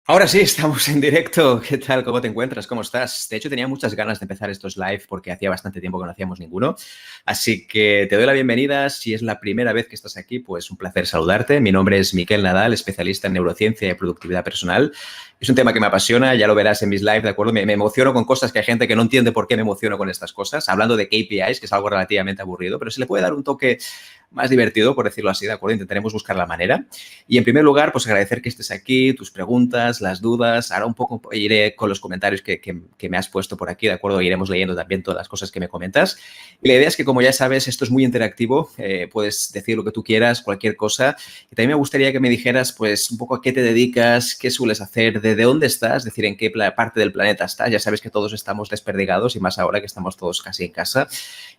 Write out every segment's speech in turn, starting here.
Ahora sí, estamos en directo. ¿Qué tal? ¿Cómo te encuentras? ¿Cómo estás? De hecho, tenía muchas ganas de empezar estos live porque hacía bastante tiempo que no hacíamos ninguno. Así que te doy la bienvenida. Si es la primera vez que estás aquí, pues un placer saludarte. Mi nombre es Miquel Nadal, especialista en neurociencia y productividad personal. Es un tema que me apasiona, ya lo verás en mis lives, ¿de acuerdo? Me emociono con cosas que hay gente que no entiende por qué me emociono con estas cosas. Hablando de KPIs, que es algo relativamente aburrido, pero se le puede dar un toque más divertido, por decirlo así, ¿de acuerdo? Intentaremos buscar la manera. Y en primer lugar, pues agradecer que estés aquí, tus preguntas, las dudas. Ahora un poco iré con los comentarios que me has puesto por aquí, ¿de acuerdo? Iremos leyendo también todas las cosas que me comentas. Y la idea es que, como ya sabes, esto es muy interactivo. Puedes decir lo que tú quieras, cualquier cosa. Y también me gustaría que me dijeras, pues, un poco a qué te dedicas, qué sueles hacer, de dónde estás, es decir, en qué parte del planeta estás. Ya sabes que todos estamos desperdigados y más ahora que estamos todos casi en casa.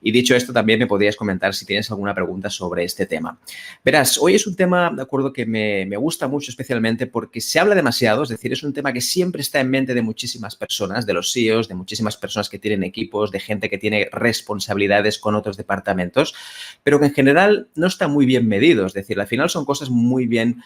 Y dicho esto, también me podrías comentar si tienes alguna pregunta sobre este tema. Verás, hoy es un tema, de acuerdo, que me gusta mucho especialmente porque se habla demasiado, es decir, es un tema que siempre está en mente de muchísimas personas, de los CEOs, de muchísimas personas que tienen equipos, de gente que tiene responsabilidades con otros departamentos, pero que en general no está muy bien medido, es decir, al final son cosas muy bien,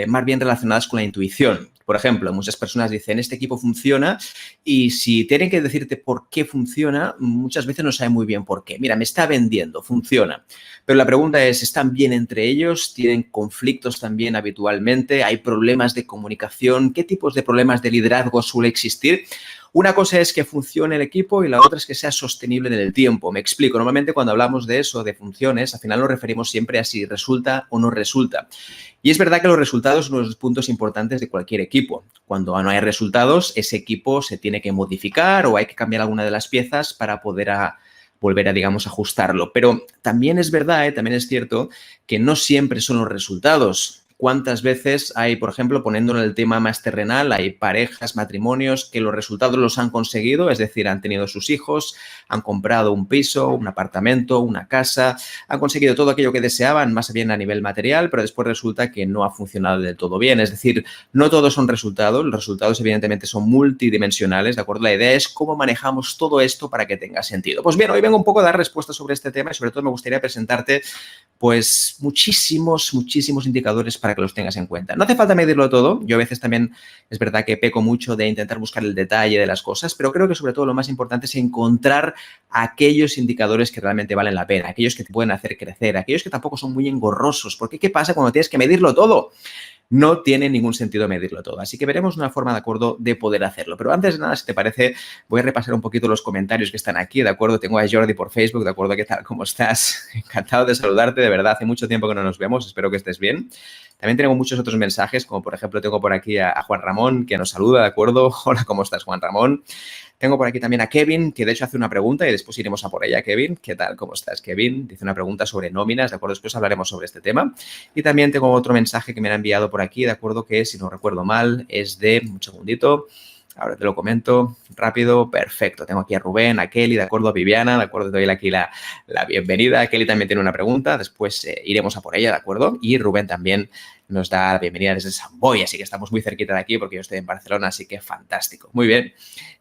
más bien relacionadas con la intuición. Por ejemplo, muchas personas dicen, este equipo funciona y si tienen que decirte por qué funciona, muchas veces no saben muy bien por qué. Mira, me está vendiendo, funciona. Pero la pregunta es, ¿están bien entre ellos? ¿Tienen conflictos también habitualmente? ¿Hay problemas de comunicación? ¿Qué tipos de problemas de liderazgo suele existir? Una cosa es que funcione el equipo y la otra es que sea sostenible en el tiempo. Me explico. Normalmente cuando hablamos de eso, de funciones, al final nos referimos siempre a si resulta o no resulta. Y es verdad que los resultados son los puntos importantes de cualquier equipo. Cuando no hay resultados, ese equipo se tiene que modificar o hay que cambiar alguna de las piezas para poder volver a, digamos, ajustarlo. Pero también es verdad, también es cierto que no siempre son los resultados. ¿Cuántas veces hay, por ejemplo, poniéndolo en el tema más terrenal, hay parejas, matrimonios que los resultados los han conseguido, es decir, han tenido sus hijos, han comprado un piso, un apartamento, una casa, han conseguido todo aquello que deseaban, más bien a nivel material, pero después resulta que no ha funcionado del todo bien. Es decir, no todos son resultados, los resultados evidentemente son multidimensionales, ¿de acuerdo? La idea es cómo manejamos todo esto para que tenga sentido. Pues bien, hoy vengo un poco a dar respuestas sobre este tema y sobre todo me gustaría presentarte pues muchísimos indicadores para que los tengas en cuenta. No hace falta medirlo todo. Yo a veces también es verdad que peco mucho de intentar buscar el detalle de las cosas, pero creo que sobre todo lo más importante es encontrar aquellos indicadores que realmente valen la pena, aquellos que te pueden hacer crecer, aquellos que tampoco son muy engorrosos. Porque ¿qué pasa cuando tienes que medirlo todo? No tiene ningún sentido medirlo todo. Así que veremos una forma, de acuerdo, de poder hacerlo. Pero antes de nada, si te parece, voy a repasar un poquito los comentarios que están aquí, ¿de acuerdo? Tengo a Jordi por Facebook, ¿de acuerdo? ¿Qué tal? ¿Cómo estás? Encantado de saludarte, de verdad. Hace mucho tiempo que no nos vemos, espero que estés bien. También tengo muchos otros mensajes, como por ejemplo tengo por aquí a Juan Ramón, que nos saluda, ¿de acuerdo? Hola, ¿cómo estás, Juan Ramón? Tengo por aquí también a Kevin, que de hecho hace una pregunta y después iremos a por ella. Kevin, ¿qué tal? ¿Cómo estás, Kevin? Dice una pregunta sobre nóminas, ¿de acuerdo? Después hablaremos sobre este tema. Y también tengo otro mensaje que me han enviado por aquí, ¿de acuerdo? Que, si no recuerdo mal, es de, un segundito, ahora te lo comento rápido, perfecto. Tengo aquí a Rubén, a Kelly, ¿de acuerdo? A Viviana, ¿de acuerdo? Te doy aquí la bienvenida. Kelly también tiene una pregunta, después iremos a por ella, ¿de acuerdo? Y Rubén también nos da la bienvenida desde San Boi, así que estamos muy cerquita de aquí porque yo estoy en Barcelona, así que fantástico. Muy bien.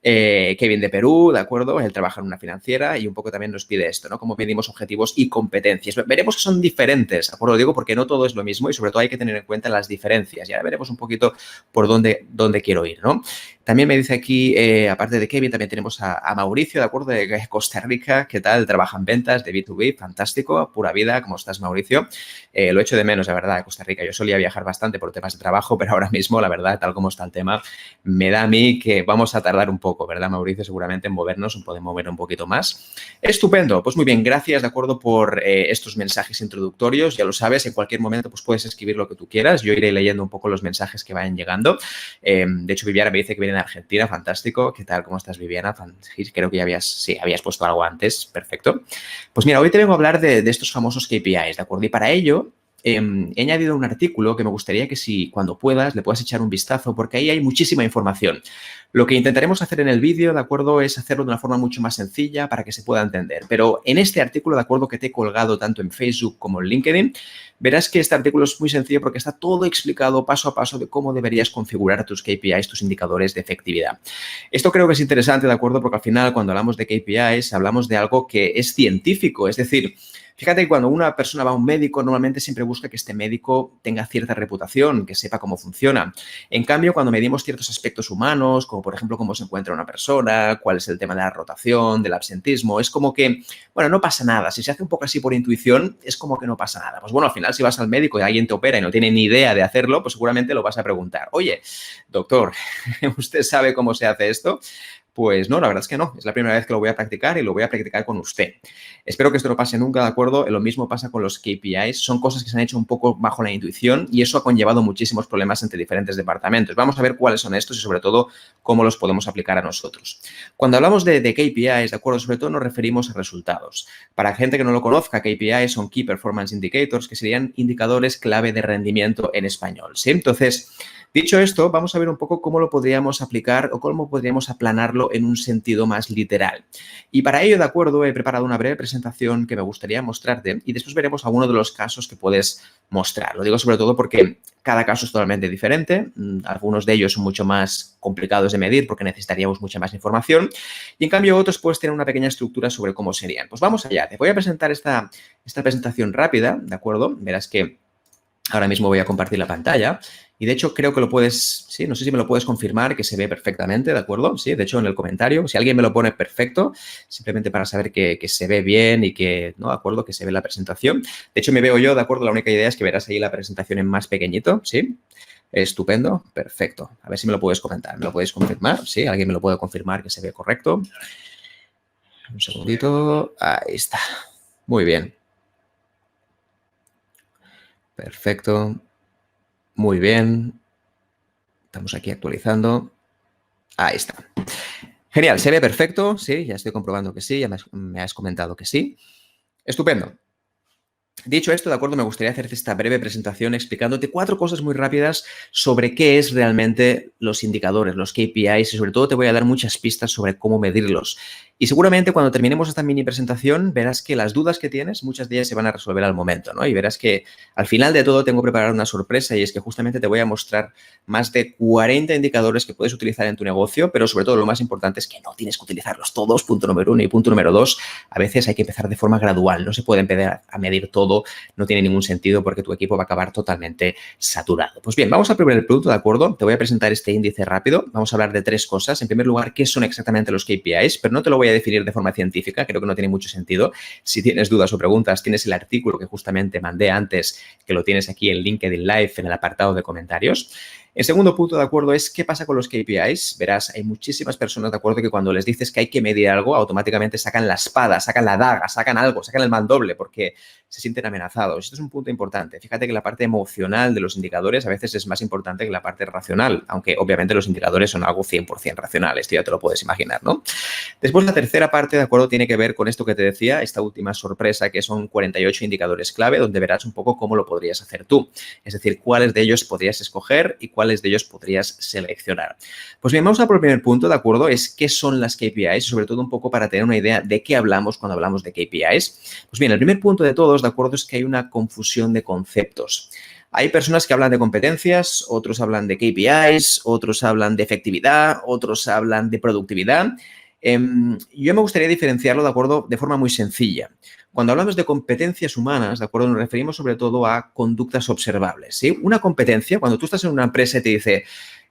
Kevin de Perú, ¿de acuerdo? Él trabaja en una financiera y un poco también nos pide esto, ¿no? Cómo medimos objetivos y competencias. Veremos que son diferentes, ¿de acuerdo? Lo digo porque no todo es lo mismo y sobre todo hay que tener en cuenta las diferencias. Y ahora veremos un poquito por dónde quiero ir, ¿no? También me dice aquí, aparte de Kevin, también tenemos a Mauricio, ¿de acuerdo? De Costa Rica, ¿qué tal? Trabaja en ventas de B2B, fantástico, pura vida. ¿Cómo estás, Mauricio? Lo echo de menos, la verdad, de Costa Rica. Yo solía viajar bastante por temas de trabajo, pero ahora mismo, la verdad, tal como está el tema, me da a mí que vamos a tardar un poco, ¿verdad, Mauricio? Seguramente en movernos, podemos mover un poquito más. Estupendo. Pues muy bien, gracias, ¿de acuerdo? Por estos mensajes introductorios. Ya lo sabes, en cualquier momento pues puedes escribir lo que tú quieras. Yo iré leyendo un poco los mensajes que vayan llegando. De hecho, Viviana me dice que viene de Argentina, fantástico. ¿Qué tal? ¿Cómo estás, Viviana? Creo que ya habías puesto algo antes, perfecto. Pues mira, hoy te vengo a hablar de estos famosos KPIs, ¿de acuerdo? Y para ello he añadido un artículo que me gustaría que, si cuando puedas, le puedas echar un vistazo, porque ahí hay muchísima información. Lo que intentaremos hacer en el vídeo, ¿de acuerdo?, es hacerlo de una forma mucho más sencilla para que se pueda entender. Pero en este artículo, ¿de acuerdo?, que te he colgado tanto en Facebook como en LinkedIn, verás que este artículo es muy sencillo porque está todo explicado paso a paso de cómo deberías configurar tus KPIs, tus indicadores de efectividad. Esto creo que es interesante, ¿de acuerdo?, porque al final cuando hablamos de KPIs hablamos de algo que es científico, es decir, fíjate que cuando una persona va a un médico, normalmente siempre busca que este médico tenga cierta reputación, que sepa cómo funciona. En cambio, cuando medimos ciertos aspectos humanos, como por ejemplo cómo se encuentra una persona, cuál es el tema de la rotación, del absentismo, es como que, bueno, no pasa nada. Si se hace un poco así por intuición, es como que no pasa nada. Pues bueno, al final si vas al médico y alguien te opera y no tiene ni idea de hacerlo, pues seguramente lo vas a preguntar. Oye, doctor, ¿usted sabe cómo se hace esto? Pues no, la verdad es que no. Es la primera vez que lo voy a practicar y lo voy a practicar con usted. Espero que esto no pase nunca, ¿de acuerdo? Lo mismo pasa con los KPIs. Son cosas que se han hecho un poco bajo la intuición y eso ha conllevado muchísimos problemas entre diferentes departamentos. Vamos a ver cuáles son estos y, sobre todo, cómo los podemos aplicar a nosotros. Cuando hablamos de KPIs, ¿de acuerdo? Sobre todo nos referimos a resultados. Para gente que no lo conozca, KPIs son Key Performance Indicators, que serían indicadores clave de rendimiento en español, ¿sí? Entonces, dicho esto, vamos a ver un poco cómo lo podríamos aplicar o cómo podríamos aplanarlo en un sentido más literal. Y para ello, de acuerdo, he preparado una breve presentación que me gustaría mostrarte y después veremos algunos de los casos que puedes mostrar. Lo digo sobre todo porque cada caso es totalmente diferente. Algunos de ellos son mucho más complicados de medir porque necesitaríamos mucha más información y, en cambio, otros puedes tener una pequeña estructura sobre cómo serían. Pues vamos allá. Te voy a presentar esta presentación rápida, ¿de acuerdo? Verás que ahora mismo voy a compartir la pantalla y, de hecho, creo que lo puedes, sí, no sé si me lo puedes confirmar, que se ve perfectamente, ¿de acuerdo? Sí, de hecho, en el comentario, si alguien me lo pone perfecto, simplemente para saber que se ve bien y que, ¿no? ¿De acuerdo? Que se ve la presentación. De hecho, me veo yo, ¿de acuerdo? La única idea es que verás ahí la presentación en más pequeñito, ¿sí? Estupendo, perfecto. A ver si me lo puedes comentar. ¿Me lo puedes confirmar? Sí, alguien me lo puede confirmar que se ve correcto. Un segundito. Ahí está. Muy bien. Perfecto. Muy bien. Estamos aquí actualizando. Ahí está. Genial, se ve perfecto. Sí, ya estoy comprobando que sí. Ya me has comentado que sí. Estupendo. Dicho esto, de acuerdo, me gustaría hacerte esta breve presentación explicándote 4 cosas muy rápidas sobre qué es realmente los indicadores, los KPIs, y sobre todo te voy a dar muchas pistas sobre cómo medirlos. Y seguramente cuando terminemos esta mini presentación verás que las dudas que tienes, muchas de ellas se van a resolver al momento, ¿no? Y verás que al final de todo tengo preparado una sorpresa y es que justamente te voy a mostrar más de 40 indicadores que puedes utilizar en tu negocio, pero sobre todo lo más importante es que no tienes que utilizarlos todos, punto número 1. Y punto número 2, a veces hay que empezar de forma gradual, no se puede empezar a medir todo, no tiene ningún sentido porque tu equipo va a acabar totalmente saturado. Pues bien, vamos al primer punto, ¿de acuerdo? Te voy a presentar este índice rápido. Vamos a hablar de 3 cosas. En primer lugar, ¿qué son exactamente los KPIs? Pero no te lo voy a definir de forma científica, creo que no tiene mucho sentido. Si tienes dudas o preguntas, tienes el artículo que justamente mandé antes, que lo tienes aquí en LinkedIn Live en el apartado de comentarios. El segundo punto, de acuerdo, es qué pasa con los KPIs. Verás, hay muchísimas personas, de acuerdo, que cuando les dices que hay que medir algo, automáticamente sacan la espada, sacan la daga, sacan algo, sacan el mandoble porque se sienten amenazados. Esto es un punto importante. Fíjate que la parte emocional de los indicadores a veces es más importante que la parte racional, aunque obviamente los indicadores son algo 100% racional. Esto ya te lo puedes imaginar, ¿no? Después, la tercera parte, de acuerdo, tiene que ver con esto que te decía, esta última sorpresa, que son 48 indicadores clave, donde verás un poco cómo lo podrías hacer tú. Es decir, cuáles de ellos podrías escoger y cuáles de ellos podrías seleccionar. Pues bien, vamos a por el primer punto, ¿de acuerdo? Es qué son las KPIs, sobre todo un poco para tener una idea de qué hablamos cuando hablamos de KPIs. Pues bien, el primer punto de todos, ¿de acuerdo? Es que hay una confusión de conceptos. Hay personas que hablan de competencias, otros hablan de KPIs, otros hablan de efectividad, otros hablan de productividad. Yo me gustaría diferenciarlo, ¿de acuerdo?, de forma muy sencilla. Cuando hablamos de competencias humanas, ¿de acuerdo?, nos referimos sobre todo a conductas observables, ¿sí? Una competencia, cuando tú estás en una empresa y te dice,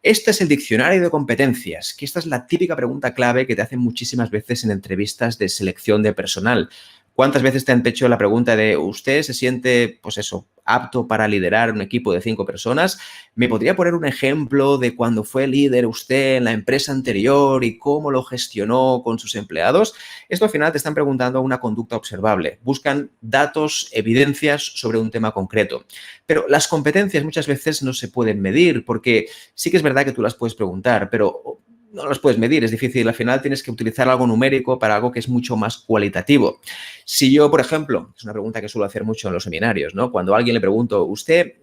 este es el diccionario de competencias, que esta es la típica pregunta clave que te hacen muchísimas veces en entrevistas de selección de personal. ¿Cuántas veces te han hecho la pregunta de usted se siente, pues eso, apto para liderar un equipo de 5 personas? ¿Me podría poner un ejemplo de cuando fue líder usted en la empresa anterior y cómo lo gestionó con sus empleados? Esto al final te están preguntando una conducta observable. Buscan datos, evidencias sobre un tema concreto. Pero las competencias muchas veces no se pueden medir porque sí que es verdad que tú las puedes preguntar, pero no las puedes medir, es difícil. Al final tienes que utilizar algo numérico para algo que es mucho más cualitativo. Si yo, por ejemplo, es una pregunta que suelo hacer mucho en los seminarios, ¿no? Cuando a alguien le pregunto, ¿usted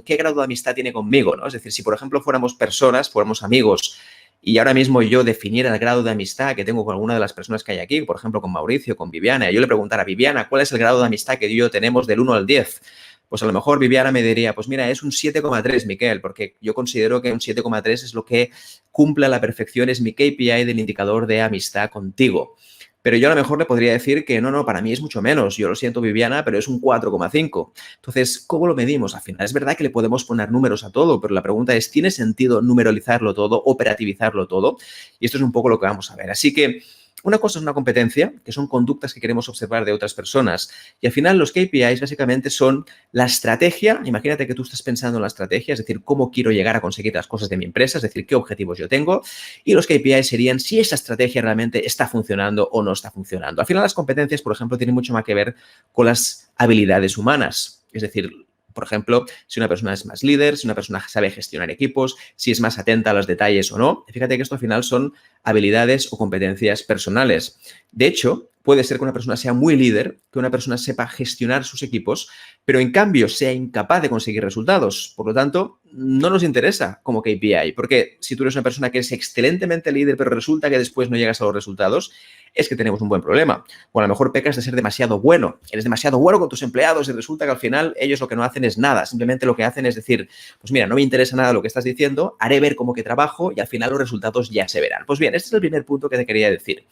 qué grado de amistad tiene conmigo? ¿No? Es decir, si, por ejemplo, fuéramos personas, fuéramos amigos y ahora mismo yo definiera el grado de amistad que tengo con alguna de las personas que hay aquí, por ejemplo, con Mauricio, con Viviana, y yo le preguntara, Viviana, ¿cuál es el grado de amistad que yo tenemos del 1 al 10? Pues a lo mejor Viviana me diría, pues mira, es un 7,3, Miquel, porque yo considero que un 7,3 es lo que cumple a la perfección, es mi KPI del indicador de amistad contigo. Pero yo a lo mejor le podría decir que no, para mí es mucho menos. Yo lo siento, Viviana, pero es un 4,5. Entonces, ¿cómo lo medimos? Al final es verdad que le podemos poner números a todo, pero la pregunta es, ¿tiene sentido numeralizarlo todo, operativizarlo todo? Y esto es un poco lo que vamos a ver. Así que una cosa es una competencia, que son conductas que queremos observar de otras personas. Y al final los KPIs básicamente son la estrategia. Imagínate que tú estás pensando en la estrategia, es decir, cómo quiero llegar a conseguir las cosas de mi empresa, es decir, qué objetivos yo tengo. Y los KPIs serían si esa estrategia realmente está funcionando o no está funcionando. Al final las competencias, por ejemplo, tienen mucho más que ver con las habilidades humanas. Es decir, por ejemplo, si una persona es más líder, si una persona sabe gestionar equipos, si es más atenta a los detalles o no. Fíjate que esto al final son habilidades o competencias personales. De hecho, puede ser que una persona sea muy líder, que una persona sepa gestionar sus equipos, pero en cambio sea incapaz de conseguir resultados. Por lo tanto, no nos interesa como KPI, porque si tú eres una persona que es excelentemente líder, pero resulta que después no llegas a los resultados, es que tenemos un buen problema. O a lo mejor pecas de ser demasiado bueno. Eres demasiado bueno con tus empleados y resulta que al final ellos lo que no hacen es nada. Simplemente lo que hacen es decir, pues mira, no me interesa nada lo que estás diciendo, haré ver cómo que trabajo y al final los resultados ya se verán. Pues bien, este es el primer punto que te quería decir.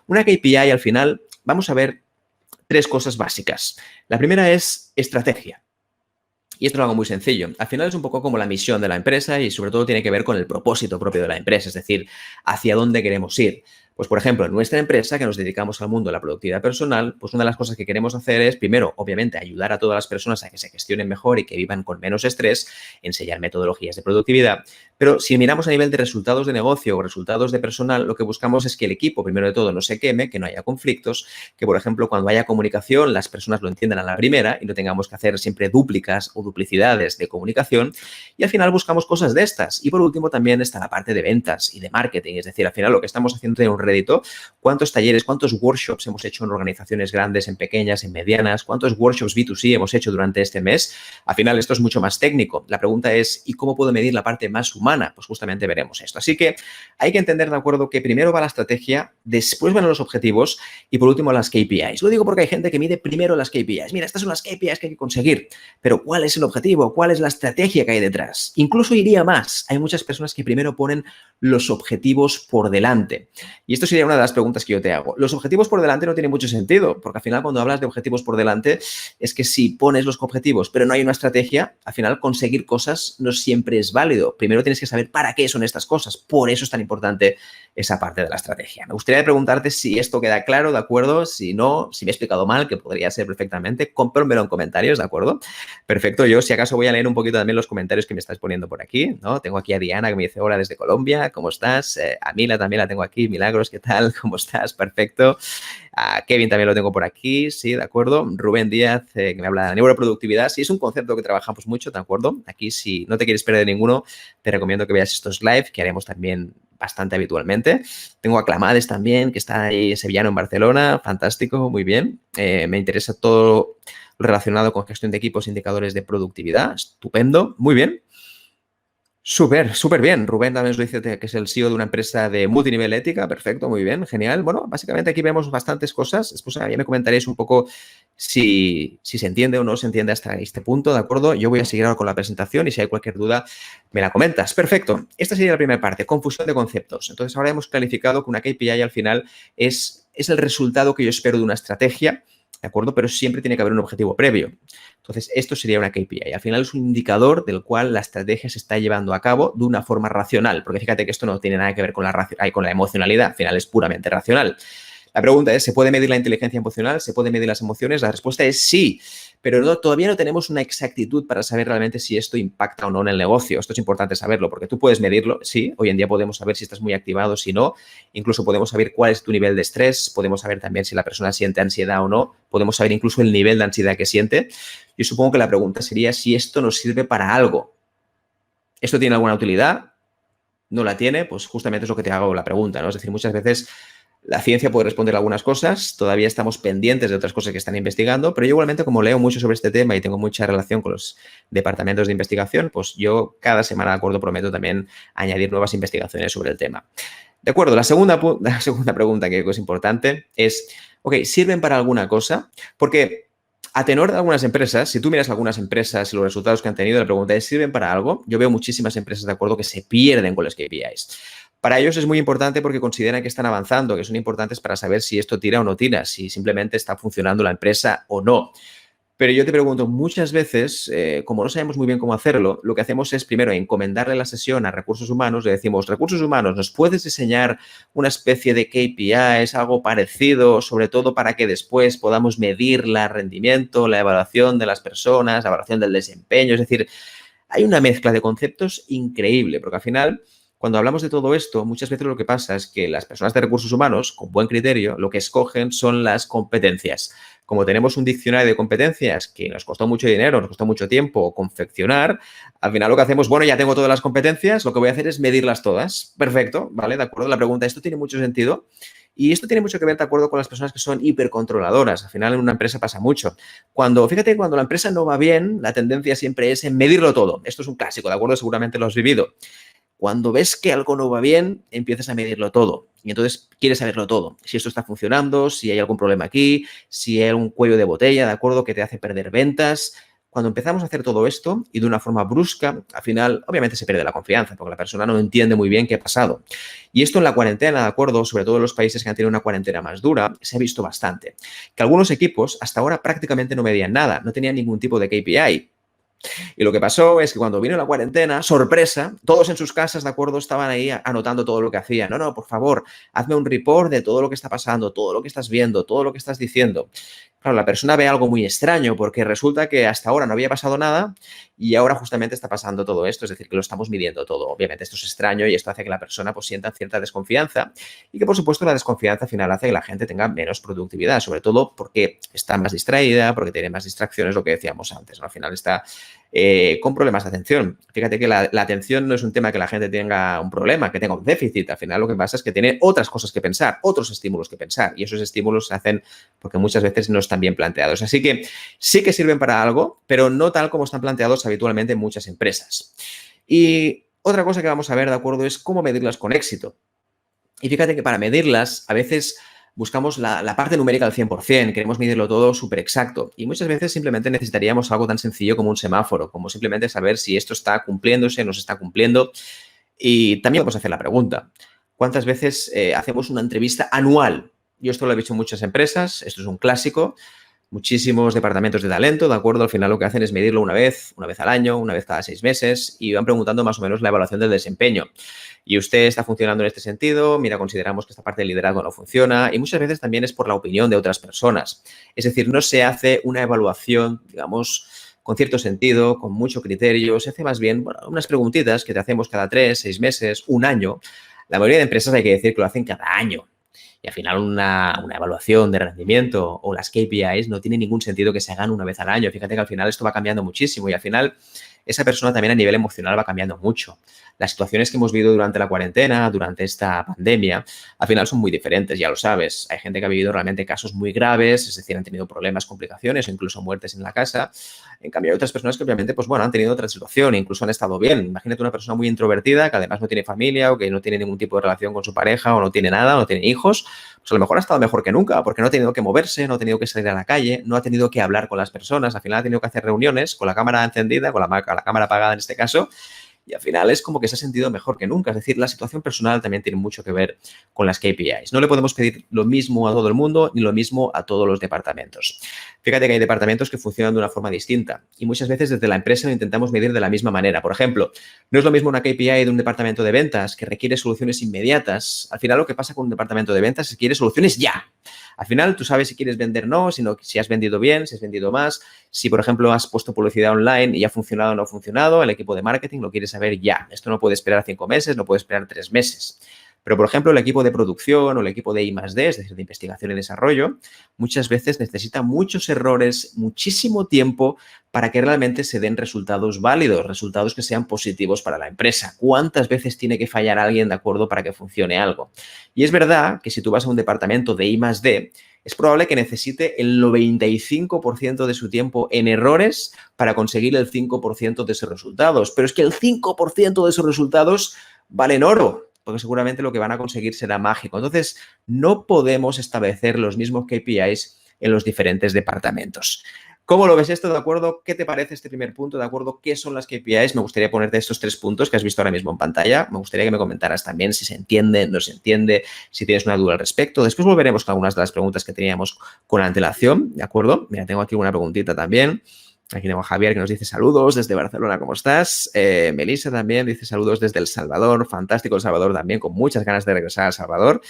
Una KPI al final, vamos a ver tres cosas básicas. La primera es estrategia. Y esto es algo muy sencillo. Al final es un poco como la misión de la empresa y sobre todo tiene que ver con el propósito propio de la empresa, es decir, hacia dónde queremos ir. Pues, por ejemplo, en nuestra empresa, que nos dedicamos al mundo de la productividad personal, pues una de las cosas que queremos hacer es, primero, obviamente, ayudar a todas las personas a que se gestionen mejor y que vivan con menos estrés, enseñar metodologías de productividad. Pero si miramos a nivel de resultados de negocio o resultados de personal, lo que buscamos es que el equipo, primero de todo, no se queme, que no haya conflictos, que, por ejemplo, cuando haya comunicación, las personas lo entiendan a la primera y no tengamos que hacer siempre dúplicas o duplicidades de comunicación. Y al final buscamos cosas de estas. Y por último, también está la parte de ventas y de marketing. Es decir, al final lo que estamos haciendo es un rédito, cuántos talleres, cuántos workshops hemos hecho en organizaciones grandes, en pequeñas, en medianas, cuántos workshops B2C hemos hecho durante este mes. Al final esto es mucho más técnico. La pregunta es, ¿y cómo puedo medir la parte más humana? Pues justamente veremos esto. Así que hay que entender, de acuerdo, que primero va la estrategia, después van los objetivos y por último las KPIs. Lo digo porque hay gente que mide primero las KPIs. Mira, estas son las KPIs que hay que conseguir, pero ¿cuál es el objetivo? ¿Cuál es la estrategia que hay detrás? Incluso iría más. Hay muchas personas que primero ponen los objetivos por delante. Y esto sería una de las preguntas que yo te hago. Los objetivos por delante no tienen mucho sentido, porque al final cuando hablas de objetivos por delante es que si pones los objetivos pero no hay una estrategia, al final conseguir cosas no siempre es válido. Primero tienes que saber para qué son estas cosas. Por eso es tan importante esa parte de la estrategia. Me gustaría preguntarte si esto queda claro, ¿de acuerdo? Si no, si me he explicado mal, que podría ser perfectamente, pónmelo en comentarios, ¿de acuerdo? Perfecto. Yo, si acaso, voy a leer un poquito también los comentarios que me estás poniendo por aquí, ¿no? Tengo aquí a Diana que me dice, hola desde Colombia, ¿cómo estás? A Mila también la tengo aquí. Milagros, ¿qué tal? ¿Cómo estás? Perfecto. A Kevin también lo tengo por aquí, sí, de acuerdo. Rubén Díaz, que me habla de neuroproductividad. Sí, es un concepto que trabajamos mucho, ¿de acuerdo? Aquí, si no te quieres perder ninguno, te recomiendo que veas estos live, que haremos también bastante habitualmente. Tengo a Clamades también, que está ahí sevillano en Barcelona. Fantástico, muy bien. Me interesa todo lo relacionado con gestión de equipos, indicadores de productividad. Estupendo, muy bien. Súper bien. Rubén también nos dice que es el CEO de una empresa de multinivel ética. Perfecto, muy bien, genial. Bueno, básicamente aquí vemos bastantes cosas. Después ya me comentaréis un poco si se entiende o no se entiende hasta este punto, ¿de acuerdo? Yo voy a seguir ahora con la presentación y si hay cualquier duda me la comentas. Perfecto. Esta sería la primera parte, confusión de conceptos. Entonces ahora hemos clarificado que una KPI al final es el resultado que yo espero de una estrategia, ¿de acuerdo? Pero siempre tiene que haber un objetivo previo. Entonces, esto sería una KPI. Al final es un indicador del cual la estrategia se está llevando a cabo de una forma racional, porque fíjate que esto no tiene nada que ver con la emocionalidad, al final es puramente racional. La pregunta es, ¿se puede medir la inteligencia emocional? ¿Se puede medir las emociones? La respuesta es sí, pero todavía no tenemos una exactitud para saber realmente si esto impacta o no en el negocio. Esto es importante saberlo, porque tú puedes medirlo, sí, hoy en día podemos saber si estás muy activado, si no, incluso podemos saber cuál es tu nivel de estrés, podemos saber también si la persona siente ansiedad o no, podemos saber incluso el nivel de ansiedad que siente. Yo supongo que la pregunta sería si esto nos sirve para algo. ¿Esto tiene alguna utilidad? ¿No la tiene? Pues justamente es lo que te hago la pregunta, ¿no? Es decir, muchas veces La ciencia puede responder algunas cosas, todavía estamos pendientes de otras cosas que están investigando, pero yo igualmente, como leo mucho sobre este tema y tengo mucha relación con los departamentos de investigación, pues yo cada semana, de acuerdo, prometo también añadir nuevas investigaciones sobre el tema. De acuerdo, la segunda pregunta que creo que es importante es, ok, ¿sirven para alguna cosa? Porque a tenor de algunas empresas, si tú miras algunas empresas y los resultados que han tenido, la pregunta es, ¿sirven para algo? Yo veo muchísimas empresas, de acuerdo, que se pierden con los KPIs. Para ellos es muy importante porque consideran que están avanzando, que son importantes para saber si esto tira o no tira, si simplemente está funcionando la empresa o no. Pero yo te pregunto, muchas veces, como no sabemos muy bien cómo hacerlo, lo que hacemos es primero encomendarle la sesión a recursos humanos, le decimos, recursos humanos, ¿nos puedes diseñar una especie de KPIs, algo parecido, sobre todo para que después podamos medir el rendimiento, la evaluación de las personas, la evaluación del desempeño? Es decir, hay una mezcla de conceptos increíble, porque al final, cuando hablamos de todo esto, muchas veces lo que pasa es que las personas de recursos humanos, con buen criterio, lo que escogen son las competencias. Como tenemos un diccionario de competencias que nos costó mucho dinero, nos costó mucho tiempo confeccionar, al final lo que hacemos, bueno, ya tengo todas las competencias, lo que voy a hacer es medirlas todas. Perfecto, ¿vale? De acuerdo. La pregunta, ¿esto tiene mucho sentido? Y esto tiene mucho que ver, de acuerdo, con las personas que son hipercontroladoras. Al final, en una empresa pasa mucho. Fíjate, cuando la empresa no va bien, la tendencia siempre es en medirlo todo. Esto es un clásico, ¿de acuerdo? Seguramente lo has vivido. Cuando ves que algo no va bien, empiezas a medirlo todo. Y entonces quieres saberlo todo. Si esto está funcionando, si hay algún problema aquí, si hay un cuello de botella, ¿de acuerdo?, que te hace perder ventas. Cuando empezamos a hacer todo esto y de una forma brusca, al final, obviamente se pierde la confianza porque la persona no entiende muy bien qué ha pasado. Y esto en la cuarentena, ¿de acuerdo?, sobre todo en los países que han tenido una cuarentena más dura, se ha visto bastante. Que algunos equipos hasta ahora prácticamente no medían nada, no tenían ningún tipo de KPI. Y lo que pasó es que cuando vino la cuarentena, sorpresa, todos en sus casas, ¿de acuerdo?, estaban ahí anotando todo lo que hacían. No, por favor, hazme un report de todo lo que está pasando, todo lo que estás viendo, todo lo que estás diciendo. Claro, la persona ve algo muy extraño porque resulta que hasta ahora no había pasado nada y ahora justamente está pasando todo esto, es decir, que lo estamos midiendo todo. Obviamente esto es extraño y esto hace que la persona pues sienta cierta desconfianza y que por supuesto la desconfianza al final hace que la gente tenga menos productividad, sobre todo porque está más distraída, porque tiene más distracciones, lo que decíamos antes, ¿no? Al final está con problemas de atención. Fíjate que la atención no es un tema que la gente tenga un problema, que tenga un déficit. Al final lo que pasa es que tiene otras cosas que pensar, otros estímulos que pensar y esos estímulos se hacen porque muchas veces no están bien planteados. Así que sí que sirven para algo, pero no tal como están planteados habitualmente en muchas empresas. Y otra cosa que vamos a ver, ¿de acuerdo?, es cómo medirlas con éxito. Y fíjate que para medirlas a veces buscamos la parte numérica al 100%, queremos medirlo todo súper exacto y muchas veces simplemente necesitaríamos algo tan sencillo como un semáforo, como simplemente saber si esto está cumpliéndose, no se está cumpliendo. Y también vamos a hacer la pregunta, ¿cuántas veces hacemos una entrevista anual? Yo esto lo he visto en muchas empresas, esto es un clásico. Muchísimos departamentos de talento, ¿de acuerdo? Al final lo que hacen es medirlo una vez al año, una vez cada 6 meses y van preguntando más o menos la evaluación del desempeño. Y usted está funcionando en este sentido, mira, consideramos que esta parte del liderazgo no funciona y muchas veces también es por la opinión de otras personas. Es decir, no se hace una evaluación, digamos, con cierto sentido, con mucho criterio, se hace más bien, bueno, unas preguntitas que te hacemos cada 3, 6 meses, un año. La mayoría de empresas hay que decir que lo hacen cada año. Y al final una evaluación de rendimiento o las KPIs no tiene ningún sentido que se hagan una vez al año. Fíjate que al final esto va cambiando muchísimo y al final esa persona también a nivel emocional va cambiando mucho. Las situaciones que hemos vivido durante la cuarentena, durante esta pandemia, al final son muy diferentes, ya lo sabes. Hay gente que ha vivido realmente casos muy graves, es decir, han tenido problemas, complicaciones o incluso muertes en la casa. En cambio, hay otras personas que obviamente, pues bueno, han tenido otra situación, incluso han estado bien. Imagínate una persona muy introvertida que además no tiene familia o que no tiene ningún tipo de relación con su pareja o no tiene nada, no tiene hijos. Pues a lo mejor ha estado mejor que nunca porque no ha tenido que moverse, no ha tenido que salir a la calle, no ha tenido que hablar con las personas. Al final ha tenido que hacer reuniones con la cámara encendida, con la cámara apagada en este caso, y al final es como que se ha sentido mejor que nunca. Es decir, la situación personal también tiene mucho que ver con las KPIs. No le podemos pedir lo mismo a todo el mundo ni lo mismo a todos los departamentos. Fíjate que hay departamentos que funcionan de una forma distinta y muchas veces desde la empresa lo intentamos medir de la misma manera. Por ejemplo, no es lo mismo una KPI de un departamento de ventas que requiere soluciones inmediatas. Al final lo que pasa con un departamento de ventas es que quiere soluciones ya. Al final tú sabes si quieres vender o no, sino si has vendido bien, si has vendido más, si por ejemplo has puesto publicidad online y ha funcionado o no ha funcionado, el equipo de marketing lo quiere saber ya. Esto no puede esperar 5 meses, no puede esperar 3 meses. Pero, por ejemplo, el equipo de producción o el equipo de I+D, es decir, de investigación y desarrollo, muchas veces necesita muchos errores, muchísimo tiempo para que realmente se den resultados válidos, resultados que sean positivos para la empresa. ¿Cuántas veces tiene que fallar alguien, de acuerdo, para que funcione algo? Y es verdad que si tú vas a un departamento de I+D, es probable que necesite el 95% de su tiempo en errores para conseguir el 5% de esos resultados. Pero es que el 5% de esos resultados valen oro, porque seguramente lo que van a conseguir será mágico. Entonces, no podemos establecer los mismos KPIs en los diferentes departamentos. ¿Cómo lo ves esto? ¿De acuerdo? ¿Qué te parece este primer punto? ¿De acuerdo? ¿Qué son las KPIs? Me gustaría ponerte estos 3 puntos que has visto ahora mismo en pantalla. Me gustaría que me comentaras también si se entiende, no se entiende, si tienes una duda al respecto. Después volveremos con algunas de las preguntas que teníamos con antelación, ¿de acuerdo? Mira, tengo aquí una preguntita también. Aquí tengo a Javier que nos dice saludos desde Barcelona, ¿cómo estás? Melissa también dice saludos desde El Salvador. Fantástico El Salvador también, con muchas ganas de regresar a El Salvador.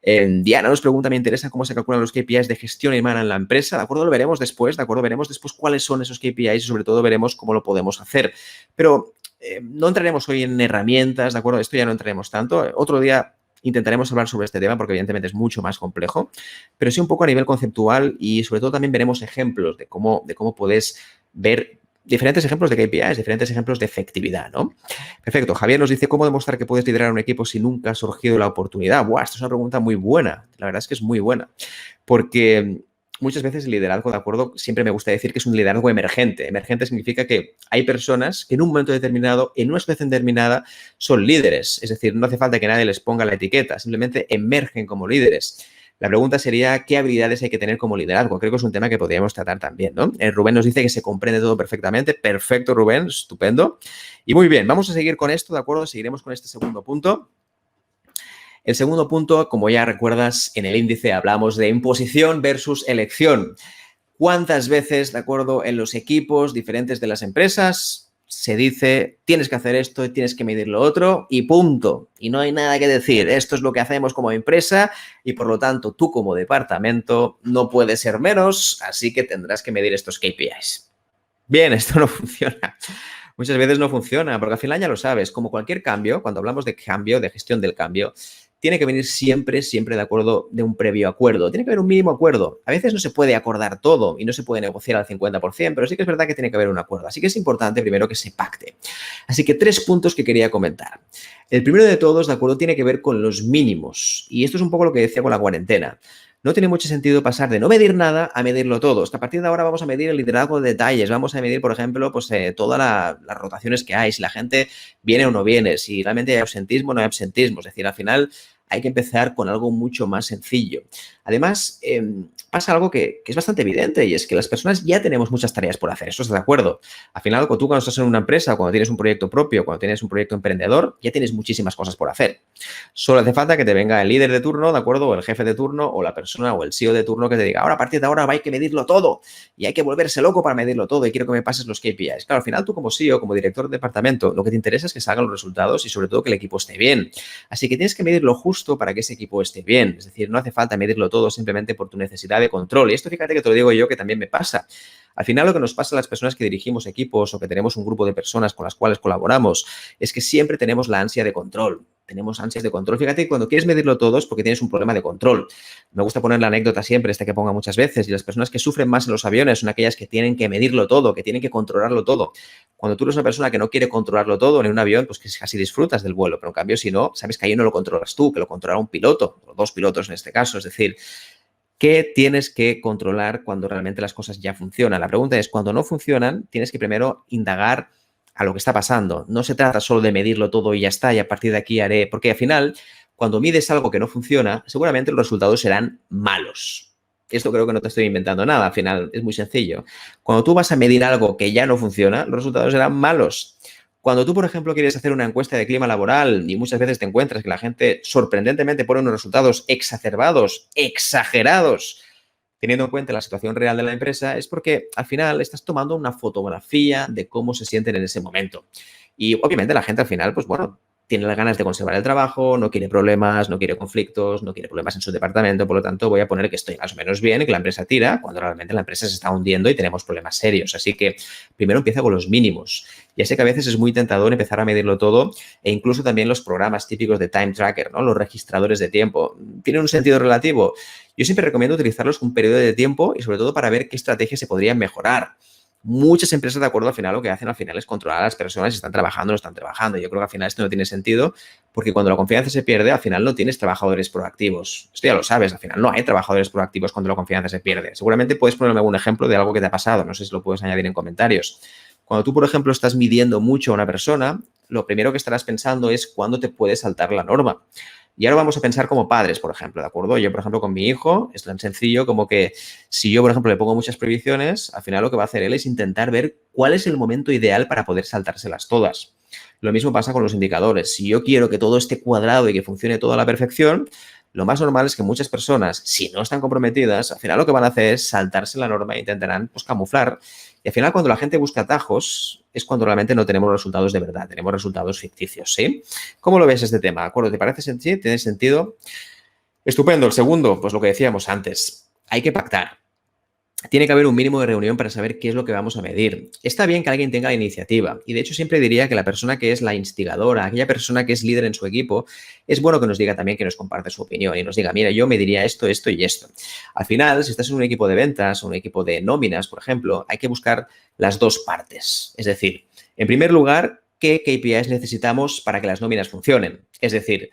Diana nos pregunta, me interesa cómo se calculan los KPIs de gestión humana en la empresa. ¿De acuerdo? Lo veremos después, ¿de acuerdo? Veremos después cuáles son esos KPIs y sobre todo veremos cómo lo podemos hacer. Pero no entraremos hoy en herramientas, ¿de acuerdo? Esto ya no entraremos tanto. Otro día intentaremos hablar sobre este tema porque evidentemente es mucho más complejo, pero sí un poco a nivel conceptual y sobre todo también veremos ejemplos de cómo puedes ver diferentes ejemplos de KPIs, diferentes ejemplos de efectividad, ¿no? Perfecto. Javier nos dice, ¿cómo demostrar que puedes liderar un equipo si nunca ha surgido la oportunidad? ¡Buah! Esta es una pregunta muy buena. La verdad es que es muy buena. Porque muchas veces el liderazgo, ¿de acuerdo? Siempre me gusta decir que es un liderazgo emergente. Emergente significa que hay personas que en un momento determinado, en una situación determinada, son líderes. Es decir, no hace falta que nadie les ponga la etiqueta. Simplemente emergen como líderes. La pregunta sería, ¿qué habilidades hay que tener como liderazgo? Creo que es un tema que podríamos tratar también, ¿no? Rubén nos dice que se comprende todo perfectamente. Perfecto, Rubén. Estupendo. Y muy bien, vamos a seguir con esto, ¿de acuerdo? Seguiremos con este segundo punto. El segundo punto, como ya recuerdas, en el índice hablamos de imposición versus elección. ¿Cuántas veces, de acuerdo, en los equipos diferentes de las empresas se dice tienes que hacer esto, tienes que medir lo otro y punto? Y no hay nada que decir. Esto es lo que hacemos como empresa y, por lo tanto, tú como departamento no puedes ser menos, así que tendrás que medir estos KPIs. Bien, esto no funciona. Muchas veces no funciona, porque al final ya lo sabes, como cualquier cambio, cuando hablamos de cambio, de gestión del cambio, tiene que venir siempre de acuerdo de un previo acuerdo. Tiene que haber un mínimo acuerdo. A veces no se puede acordar todo y no se puede negociar al 50%, pero sí que es verdad que tiene que haber un acuerdo. Así que es importante primero que se pacte. Así que 3 puntos que quería comentar. El primero de todos, de acuerdo, tiene que ver con los mínimos. Y esto es un poco lo que decía con la cuarentena. No tiene mucho sentido pasar de no medir nada a medirlo todo. Es que a partir de ahora vamos a medir el liderazgo de detalles. Vamos a medir, por ejemplo, pues, todas las rotaciones que hay, si la gente viene o no viene, si realmente hay ausentismo o no hay ausentismo. Es decir, al final hay que empezar con algo mucho más sencillo. Además, pasa algo que es bastante evidente y es que las personas ya tenemos muchas tareas por hacer. ¿Eso estás de acuerdo? Al final, tú cuando estás en una empresa, cuando tienes un proyecto propio, cuando tienes un proyecto emprendedor, ya tienes muchísimas cosas por hacer. Solo hace falta que te venga el líder de turno, ¿de acuerdo? O el jefe de turno o la persona o el CEO de turno que te diga, ahora a partir de ahora hay que medirlo todo y hay que volverse loco para medirlo todo y quiero que me pases los KPIs. Claro, al final tú como CEO, como director de departamento, lo que te interesa es que salgan los resultados y sobre todo que el equipo esté bien. Así que tienes que medirlo justo para que ese equipo esté bien. Es decir, no hace falta medirlo todo simplemente por tu necesidad de control. Y esto fíjate que te lo digo yo que también me pasa. Al final lo que nos pasa a las personas que dirigimos equipos o que tenemos un grupo de personas con las cuales colaboramos es que siempre tenemos la ansia de control. Tenemos ansias de control. Fíjate que cuando quieres medirlo todo es porque tienes un problema de control. Me gusta poner la anécdota siempre, que ponga muchas veces, y las personas que sufren más en los aviones son aquellas que tienen que medirlo todo, que tienen que controlarlo todo. Cuando tú eres una persona que no quiere controlarlo todo en un avión, pues que casi disfrutas del vuelo, pero en cambio si no, sabes que ahí no lo controlas tú, que lo controla un piloto, o 2 pilotos en este caso. Es decir, ¿qué tienes que controlar cuando realmente las cosas ya funcionan? La pregunta es, cuando no funcionan, tienes que primero indagar a lo que está pasando. No se trata solo de medirlo todo y ya está, y a partir de aquí haré... Porque al final, cuando mides algo que no funciona, seguramente los resultados serán malos. Esto creo que no te estoy inventando nada, al final es muy sencillo. Cuando tú vas a medir algo que ya no funciona, los resultados serán malos. Cuando tú, por ejemplo, quieres hacer una encuesta de clima laboral y muchas veces te encuentras que la gente sorprendentemente pone unos resultados exacerbados, exagerados, teniendo en cuenta la situación real de la empresa, es porque al final estás tomando una fotografía de cómo se sienten en ese momento. Y obviamente la gente al final, pues bueno, tiene las ganas de conservar el trabajo, no quiere problemas, no quiere conflictos, no quiere problemas en su departamento, por lo tanto voy a poner que estoy más o menos bien y que la empresa tira cuando realmente la empresa se está hundiendo y tenemos problemas serios. Así que primero empieza con los mínimos. Ya sé que a veces es muy tentador empezar a medirlo todo e incluso también los programas típicos de time tracker, ¿no? Los registradores de tiempo. ¿Tienen un sentido relativo? Yo siempre recomiendo utilizarlos con un periodo de tiempo y sobre todo para ver qué estrategias se podrían mejorar. Muchas empresas, de acuerdo, al final lo que hacen al final es controlar a las personas si están trabajando o no están trabajando. Yo creo que al final esto no tiene sentido porque cuando la confianza se pierde, al final no tienes trabajadores proactivos. Esto ya lo sabes, al final no hay trabajadores proactivos cuando la confianza se pierde. Seguramente puedes ponerme algún ejemplo de algo que te ha pasado, no sé si lo puedes añadir en comentarios. Cuando tú, por ejemplo, estás midiendo mucho a una persona, lo primero que estarás pensando es cuándo te puede saltar la norma. Y ahora vamos a pensar como padres, por ejemplo, ¿de acuerdo? Yo, por ejemplo, con mi hijo es tan sencillo como que si yo, por ejemplo, le pongo muchas prohibiciones, al final lo que va a hacer él es intentar ver cuál es el momento ideal para poder saltárselas todas. Lo mismo pasa con los indicadores. Si yo quiero que todo esté cuadrado y que funcione todo a la perfección, lo más normal es que muchas personas, si no están comprometidas, al final lo que van a hacer es saltarse la norma e intentarán pues, camuflar. Y al final, cuando la gente busca atajos, es cuando realmente no tenemos resultados de verdad, tenemos resultados ficticios, ¿sí? ¿Cómo lo ves este tema? ¿De acuerdo? ¿Te parece sencillo? ¿Tiene sentido? Estupendo. El segundo, pues lo que decíamos antes, hay que pactar. Tiene que haber un mínimo de reunión para saber qué es lo que vamos a medir. Está bien que alguien tenga la iniciativa y de hecho siempre diría que la persona que es la instigadora, aquella persona que es líder en su equipo, es bueno que nos diga también que nos comparte su opinión y nos diga, mira, yo me diría esto, esto y esto. Al final, si estás en un equipo de ventas o un equipo de nóminas, por ejemplo, hay que buscar las dos partes. Es decir, en primer lugar, ¿qué KPIs necesitamos para que las nóminas funcionen? Es decir,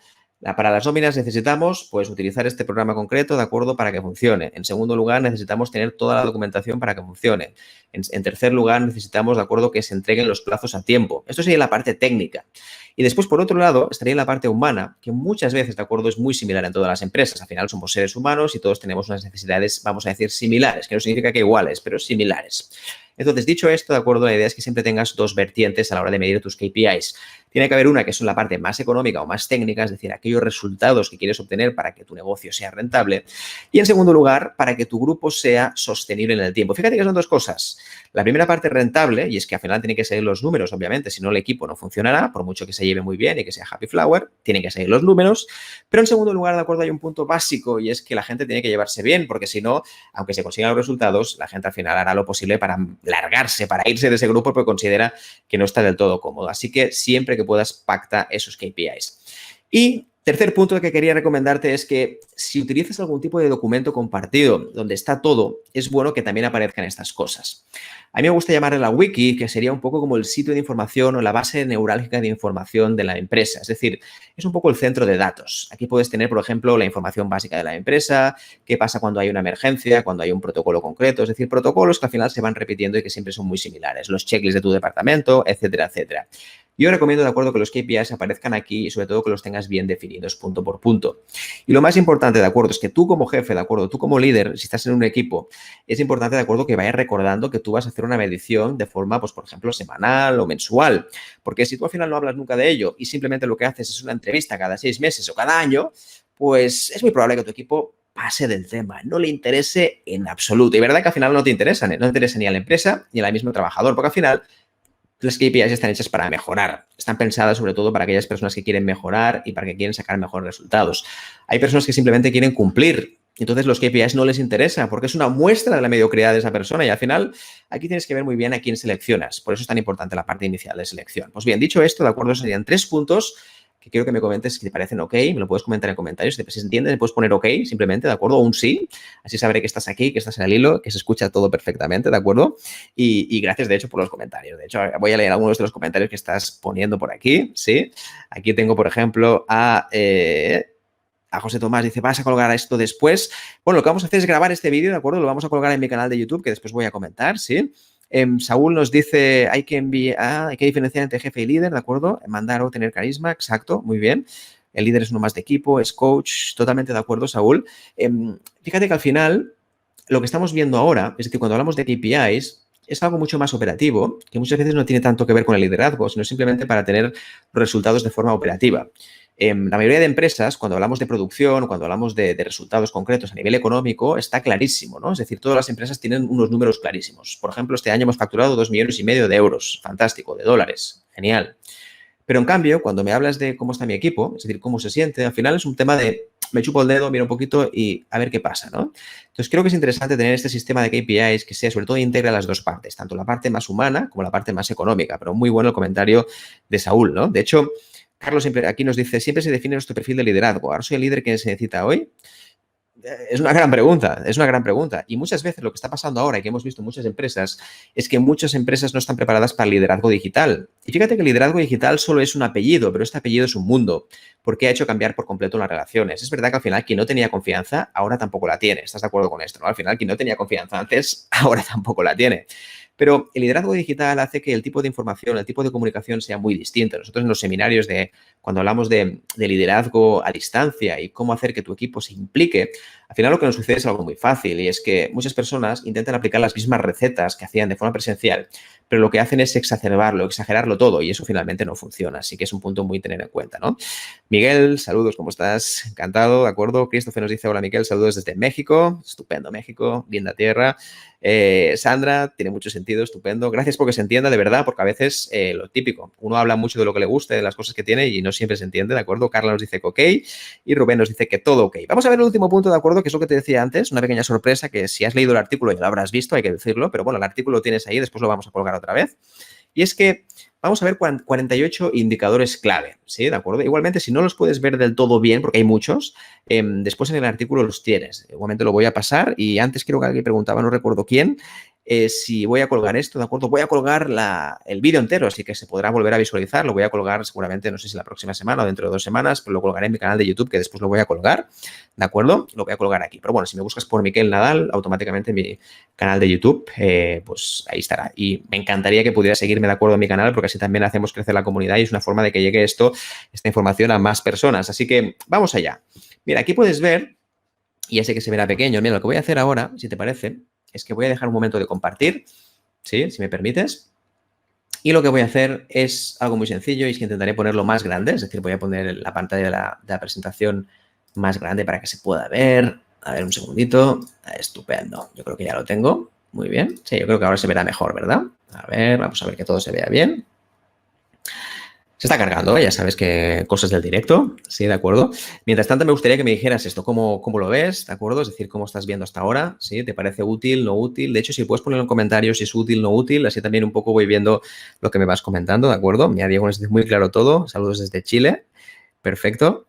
para las nóminas necesitamos pues, utilizar este programa concreto, ¿de acuerdo?, para que funcione. En segundo lugar, necesitamos tener toda la documentación para que funcione. En tercer lugar, necesitamos, ¿de acuerdo?, que se entreguen los plazos a tiempo. Esto sería la parte técnica. Y después, por otro lado, estaría la parte humana, que muchas veces, ¿de acuerdo?, es muy similar en todas las empresas. Al final somos seres humanos y todos tenemos unas necesidades, vamos a decir, similares, que no significa que iguales, pero similares. Entonces, dicho esto, ¿de acuerdo?, la idea es que siempre tengas dos vertientes a la hora de medir tus KPIs. Tiene que haber una que es la parte más económica o más técnica, es decir, aquellos resultados que quieres obtener para que tu negocio sea rentable. Y en segundo lugar, para que tu grupo sea sostenible en el tiempo. Fíjate que son dos cosas. La primera parte rentable, y es que al final tienen que seguir los números, obviamente, si no el equipo no funcionará, por mucho que se lleve muy bien y que sea happy flower, tienen que seguir los números. Pero en segundo lugar, de acuerdo, hay un punto básico y es que la gente tiene que llevarse bien, porque si no, aunque se consigan los resultados, la gente al final hará lo posible para largarse, para irse de ese grupo porque considera que no está del todo cómodo. Así que siempre que puedas, pacta esos KPIs. Y tercer punto que quería recomendarte es que si utilizas algún tipo de documento compartido donde está todo, es bueno que también aparezcan estas cosas. A mí me gusta llamarle la wiki, que sería un poco como el sitio de información o la base neurálgica de información de la empresa. Es decir, es un poco el centro de datos. Aquí puedes tener, por ejemplo, la información básica de la empresa, qué pasa cuando hay una emergencia, cuando hay un protocolo concreto, es decir, protocolos que al final se van repitiendo y que siempre son muy similares, los checklists de tu departamento, etcétera, etcétera. Yo recomiendo, de acuerdo, que los KPIs aparezcan aquí y sobre todo que los tengas bien definidos punto por punto. Y lo más importante, de acuerdo, es que tú como jefe, de acuerdo, tú como líder, si estás en un equipo, es importante, de acuerdo, que vayas recordando que tú vas a hacer una medición de forma, pues, por ejemplo, semanal o mensual. Porque si tú al final no hablas nunca de ello y simplemente lo que haces es una entrevista cada 6 meses o cada año, pues es muy probable que tu equipo pase del tema, no le interese en absoluto. Y verdad que al final no te interesan, no te interesa ni a la empresa ni al mismo trabajador, porque al final las KPIs están hechas para mejorar. Están pensadas sobre todo para aquellas personas que quieren mejorar y para que quieren sacar mejores resultados. Hay personas que simplemente quieren cumplir. Entonces los KPIs no les interesa porque es una muestra de la mediocridad de esa persona y al final aquí tienes que ver muy bien a quién seleccionas. Por eso es tan importante la parte inicial de selección. Pues bien, dicho esto, de acuerdo, serían 3 puntos que quiero que me comentes si te parecen ok, me lo puedes comentar en comentarios, si se entiende, me puedes poner ok simplemente, ¿de acuerdo? O un sí, así sabré que estás aquí, que estás en el hilo, que se escucha todo perfectamente, ¿de acuerdo? Y gracias, de hecho, por los comentarios. De hecho, voy a leer algunos de los comentarios que estás poniendo por aquí, ¿sí? Aquí tengo, por ejemplo, a José Tomás, dice, ¿vas a colgar esto después? Bueno, lo que vamos a hacer es grabar este vídeo, ¿de acuerdo? Lo vamos a colgar en mi canal de YouTube, que después voy a comentar, ¿sí? Saúl nos dice, hay que diferenciar entre jefe y líder, ¿de acuerdo? Mandar o tener carisma, exacto, muy bien. El líder es uno más de equipo, es coach, totalmente de acuerdo, Saúl. Fíjate que al final, lo que estamos viendo ahora, es decir, cuando hablamos de KPIs, es algo mucho más operativo, que muchas veces no tiene tanto que ver con el liderazgo, sino simplemente para tener resultados de forma operativa. La mayoría de empresas, cuando hablamos de producción, cuando hablamos de resultados concretos a nivel económico, está clarísimo, ¿no? Es decir, todas las empresas tienen unos números clarísimos. Por ejemplo, este año hemos facturado 2,5 millones de euros. Fantástico, de dólares. Genial. Pero en cambio, cuando me hablas de cómo está mi equipo, es decir, cómo se siente, al final es un tema de me chupo el dedo, miro un poquito y a ver qué pasa, ¿no? Entonces, creo que es interesante tener este sistema de KPIs que sea, sobre todo, integra las dos partes, tanto la parte más humana como la parte más económica. Pero muy bueno el comentario de Saúl, ¿no? De hecho, Carlos siempre aquí nos dice, siempre se define nuestro perfil de liderazgo. ¿Ahora soy el líder que se necesita hoy? Es una gran pregunta, es una gran pregunta. Y muchas veces lo que está pasando ahora y que hemos visto en muchas empresas es que muchas empresas no están preparadas para el liderazgo digital. Y fíjate que el liderazgo digital solo es un apellido, pero este apellido es un mundo, porque ha hecho cambiar por completo las relaciones. Es verdad que al final quien no tenía confianza, ahora tampoco la tiene. ¿Estás de acuerdo con esto, no? Al final quien no tenía confianza antes, ahora tampoco la tiene. Pero el liderazgo digital hace que el tipo de información, el tipo de comunicación sea muy distinto. Nosotros en los seminarios cuando hablamos de liderazgo a distancia y cómo hacer que tu equipo se implique, al final lo que nos sucede es algo muy fácil y es que muchas personas intentan aplicar las mismas recetas que hacían de forma presencial, pero lo que hacen es exacerbarlo, exagerarlo todo y eso finalmente no funciona. Así que es un punto muy tener en cuenta, ¿no? Miguel, saludos, ¿cómo estás? Encantado, ¿de acuerdo? Christopher nos dice, hola Miguel, saludos desde México. Estupendo, México, linda tierra. Sandra, tiene mucho sentido, estupendo. Gracias porque se entienda de verdad, porque a veces lo típico, uno habla mucho de lo que le gusta, de las cosas que tiene y no siempre se entiende, ¿de acuerdo? Carla nos dice que ok y Rubén nos dice que todo ok. Vamos a ver el último punto, ¿de acuerdo? Que es lo que te decía antes, una pequeña sorpresa que si has leído el artículo ya lo habrás visto, hay que decirlo, pero bueno, el artículo lo tienes ahí, después lo vamos a colgar otra vez. Y es que vamos a ver 48 indicadores clave, ¿sí? ¿De acuerdo? Igualmente, si no los puedes ver del todo bien, porque hay muchos, después en el artículo los tienes. Igualmente lo voy a pasar y antes creo que alguien preguntaba, no recuerdo quién, si voy a colgar esto, ¿de acuerdo? Voy a colgar el vídeo entero, así que se podrá volver a visualizar. Lo voy a colgar seguramente, no sé si la próxima semana o dentro de 2 semanas, pero lo colgaré en mi canal de YouTube, que después lo voy a colgar, ¿de acuerdo? Lo voy a colgar aquí. Pero bueno, si me buscas por Miquel Nadal, automáticamente en mi canal de YouTube, pues ahí estará. Y me encantaría que pudieras seguirme, ¿de acuerdo? En mi canal, porque así también hacemos crecer la comunidad y es una forma de que llegue esta información a más personas. Así que vamos allá. Mira, aquí puedes ver, y ya sé que se verá pequeño, mira, lo que voy a hacer ahora, si te parece, es que voy a dejar un momento de compartir, ¿sí? Si me permites. Y lo que voy a hacer es algo muy sencillo y es que intentaré ponerlo más grande, es decir, voy a poner la pantalla de la presentación más grande para que se pueda ver. A ver, un segundito. Estupendo. Yo creo que ya lo tengo. Muy bien. Sí, yo creo que ahora se verá mejor, ¿verdad? A ver, vamos a ver que todo se vea bien. Se está cargando, ya sabes que cosas del directo, sí, de acuerdo. Mientras tanto, me gustaría que me dijeras esto, cómo lo ves, ¿de acuerdo? Es decir, cómo estás viendo hasta ahora, ¿sí? ¿Te parece útil, no útil? De hecho, si puedes poner en comentarios si es útil, no útil, así también un poco voy viendo lo que me vas comentando, ¿de acuerdo? Mira, Diego nos dice muy claro todo, saludos desde Chile. Perfecto.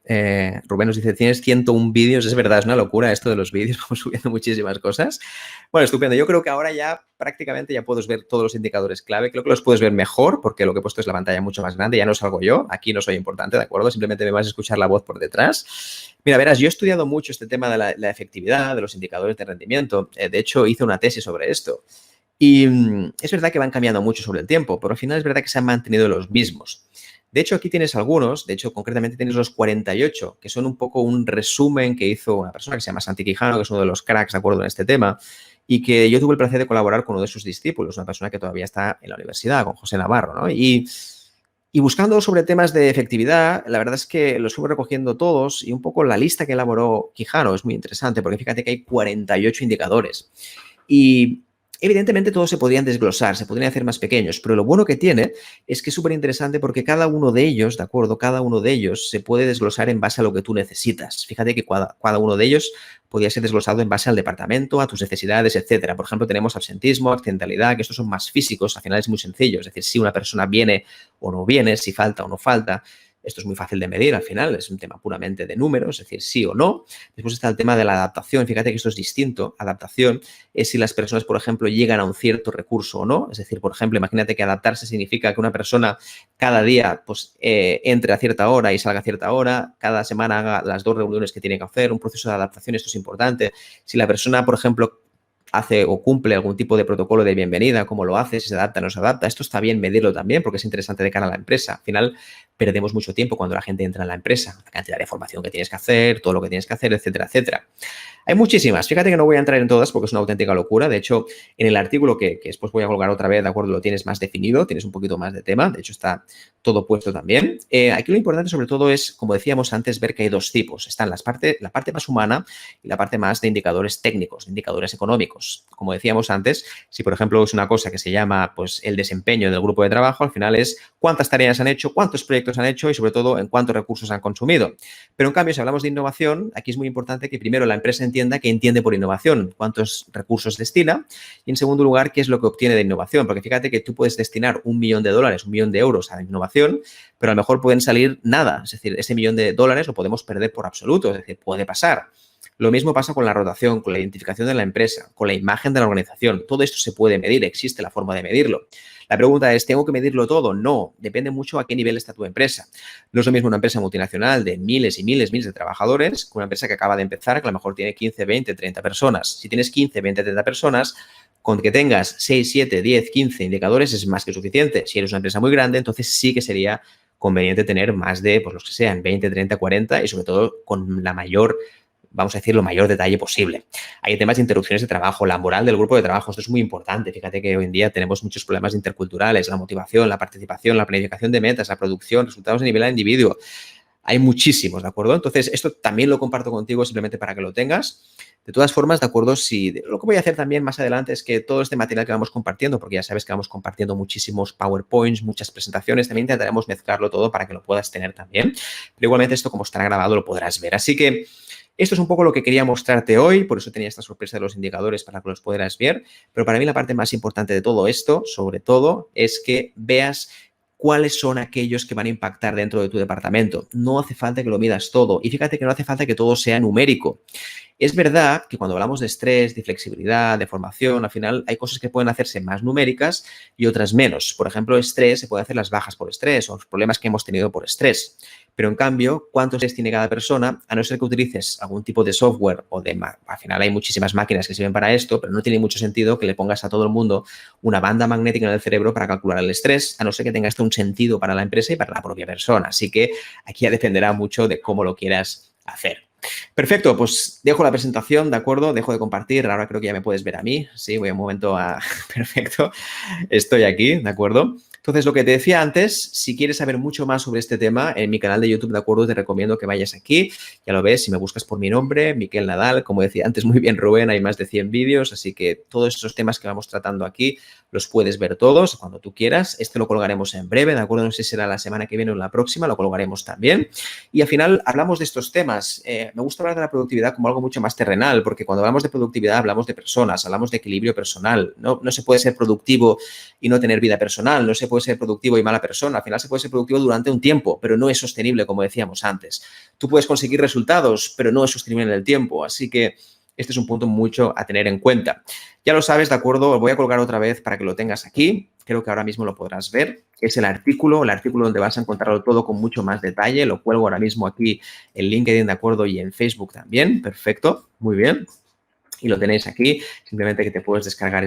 Rubén nos dice, tienes 101 vídeos. Es verdad, es una locura esto de los vídeos. Vamos subiendo muchísimas cosas. Bueno, estupendo. Yo creo que ahora ya prácticamente ya puedes ver todos los indicadores clave. Creo que los puedes ver mejor porque lo que he puesto es la pantalla mucho más grande. Ya no salgo yo. Aquí no soy importante, ¿de acuerdo? Simplemente me vas a escuchar la voz por detrás. Mira, verás, yo he estudiado mucho este tema de la efectividad, de los indicadores de rendimiento. De hecho, hice una tesis sobre esto. Y es verdad que van cambiando mucho sobre el tiempo, pero al final es verdad que se han mantenido los mismos. De hecho, aquí tienes algunos, de hecho, concretamente tienes los 48, que son un poco un resumen que hizo una persona que se llama Santi Quijano, que es uno de los cracks, de acuerdo, en este tema, y que yo tuve el placer de colaborar con uno de sus discípulos, una persona que todavía está en la universidad, con José Navarro, ¿no? Y buscando sobre temas de efectividad, la verdad es que los fui recogiendo todos y un poco la lista que elaboró Quijano es muy interesante, porque fíjate que hay 48 indicadores. Y evidentemente todos se podrían desglosar, se podrían hacer más pequeños, pero lo bueno que tiene es que es súper interesante porque cada uno de ellos, ¿de acuerdo? Cada uno de ellos se puede desglosar en base a lo que tú necesitas. Fíjate que cada uno de ellos podría ser desglosado en base al departamento, a tus necesidades, etcétera. Por ejemplo, tenemos absentismo, accidentalidad, que estos son más físicos, al final es muy sencillo. Es decir, si una persona viene o no viene, si falta o no falta. Esto es muy fácil de medir al final, es un tema puramente de números, es decir, sí o no. Después está el tema de la adaptación, fíjate que esto es distinto. Adaptación es si las personas, por ejemplo, llegan a un cierto recurso o no. Es decir, por ejemplo, imagínate que adaptarse significa que una persona cada día pues, entre a cierta hora y salga a cierta hora, cada semana haga las 2 reuniones que tiene que hacer, un proceso de adaptación, esto es importante. Si la persona, por ejemplo, hace o cumple algún tipo de protocolo de bienvenida, cómo lo hace, si se adapta o no se adapta. Esto está bien medirlo también porque es interesante de cara a la empresa. Al final, perdemos mucho tiempo cuando la gente entra en la empresa, la cantidad de formación que tienes que hacer, todo lo que tienes que hacer, etcétera, etcétera. Hay muchísimas. Fíjate que no voy a entrar en todas porque es una auténtica locura. De hecho, en el artículo que después voy a colgar otra vez, ¿de acuerdo? Lo tienes más definido, tienes un poquito más de tema. De hecho, está todo puesto también. Aquí lo importante, sobre todo, es, como decíamos antes, ver que hay 2 tipos. Están la parte más humana y la parte más de indicadores técnicos, de indicadores económicos. Como decíamos antes, si, por ejemplo, es una cosa que se llama pues, el desempeño del grupo de trabajo, al final es cuántas tareas han hecho, cuántos proyectos proyectos han hecho y sobre todo en cuántos recursos han consumido. Pero en cambio, si hablamos de innovación, aquí es muy importante que primero la empresa entienda qué entiende por innovación, cuántos recursos destina y en segundo lugar, qué es lo que obtiene de innovación. Porque fíjate que tú puedes destinar $1 millón, $1 millón a la innovación, pero a lo mejor pueden salir nada. Es decir, ese $1 millón lo podemos perder por absoluto, es decir, puede pasar. Lo mismo pasa con la rotación, con la identificación de la empresa, con la imagen de la organización. Todo esto se puede medir, existe la forma de medirlo. La pregunta es, ¿tengo que medirlo todo? No, depende mucho a qué nivel está tu empresa. No es lo mismo una empresa multinacional de miles y miles de trabajadores que una empresa que acaba de empezar, que a lo mejor tiene 15, 20, 30 personas. Si tienes 15, 20, 30 personas, con que tengas 6, 7, 10, 15 indicadores es más que suficiente. Si eres una empresa muy grande, entonces sí que sería conveniente tener más de, pues los que sean, 20, 30, 40 y sobre todo con la mayor, vamos a decir, lo mayor detalle posible. Hay temas de interrupciones de trabajo, la moral del grupo de trabajo, esto es muy importante. Fíjate que hoy en día tenemos muchos problemas interculturales, la motivación, la participación, la planificación de metas, la producción, resultados a nivel de individuo. Hay muchísimos, ¿de acuerdo? Entonces, esto también lo comparto contigo simplemente para que lo tengas. De todas formas, ¿de acuerdo? Si lo que voy a hacer también más adelante es que todo este material que vamos compartiendo, porque ya sabes que vamos compartiendo muchísimos PowerPoints, muchas presentaciones, también intentaremos mezclarlo todo para que lo puedas tener también. Pero igualmente esto, como estará grabado, lo podrás ver. Así que esto es un poco lo que quería mostrarte hoy, por eso tenía esta sorpresa de los indicadores para que los pudieras ver. Pero para mí la parte más importante de todo esto, sobre todo, es que veas cuáles son aquellos que van a impactar dentro de tu departamento. No hace falta que lo midas todo. Y fíjate que no hace falta que todo sea numérico. Es verdad que cuando hablamos de estrés, de flexibilidad, de formación, al final hay cosas que pueden hacerse más numéricas y otras menos. Por ejemplo, estrés, se puede hacer las bajas por estrés o los problemas que hemos tenido por estrés. Pero en cambio, ¿cuánto estrés tiene cada persona? A no ser que utilices algún tipo de software o de... Al final hay muchísimas máquinas que sirven para esto, pero no tiene mucho sentido que le pongas a todo el mundo una banda magnética en el cerebro para calcular el estrés, a no ser que tenga esto un sentido para la empresa y para la propia persona. Así que aquí ya dependerá mucho de cómo lo quieras hacer. Perfecto, pues dejo la presentación, ¿de acuerdo? Dejo de compartir, ahora creo que ya me puedes ver a mí. Sí, voy un momento a... Perfecto, estoy aquí, ¿de acuerdo? Entonces, lo que te decía antes, si quieres saber mucho más sobre este tema, en mi canal de YouTube, ¿de acuerdo? Te recomiendo que vayas aquí. Ya lo ves, si me buscas por mi nombre, Miquel Nadal, como decía antes muy bien Rubén, hay más de 100 vídeos, así que todos esos temas que vamos tratando aquí los puedes ver todos cuando tú quieras. Este lo colgaremos en breve, ¿de acuerdo? No sé si será la semana que viene o la próxima, lo colgaremos también. Y al final hablamos de estos temas. Me gusta hablar de la productividad como algo mucho más terrenal, porque cuando hablamos de productividad hablamos de personas, hablamos de equilibrio personal. No se puede ser productivo y no tener vida personal, no se puede ser productivo y mala persona. Al final se puede ser productivo durante un tiempo, pero no es sostenible, como decíamos antes. Tú puedes conseguir resultados, pero no es sostenible en el tiempo. Así que este es un punto mucho a tener en cuenta. Ya lo sabes, ¿de acuerdo? Lo voy a colgar otra vez para que lo tengas aquí. Creo que ahora mismo lo podrás ver. Es el artículo donde vas a encontrarlo todo con mucho más detalle. Lo cuelgo ahora mismo aquí en LinkedIn, ¿de acuerdo? Y en Facebook también. Perfecto. Muy bien. Y lo tenéis aquí. Simplemente que te puedes descargar